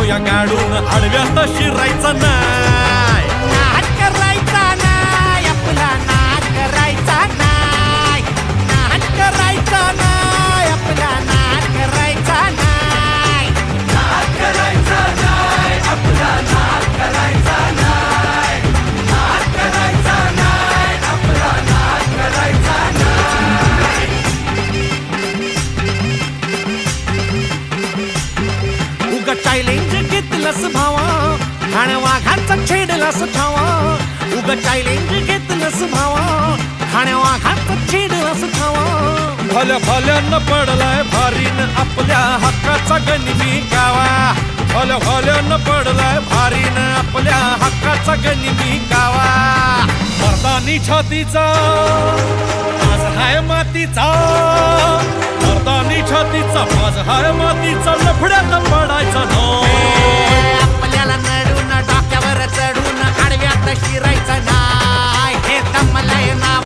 घेऊया गाडून आडव्यात शिरायचा नाही. नाद करायचा नाही आपला, नाद करायचा नाही, नाद करायचा नाही आपला, नाद करायचा नाही, नाद करायचा नाही आपला, नाद करायचा नाही, नाद करायचा नाही आपला, नाद करायचा नाही. उगा चॅलेंज घेतलंस भावा आणि वाघाचा छेडलास ठावा. उगा चॅलेंज घेतलंस भावा आणि वाघाचा छेडलास ठावा. भल्या भल्यानं पडलाय भारीन आपल्या हक्काचा गनिमी गावा. भल्या भल्यानं पडलाय भारीन आपल्या हक्काचा गनिमी गावा. मर्दानी छातीचा आज हाय मातीचा, मर्दानी छातीचा आज हाय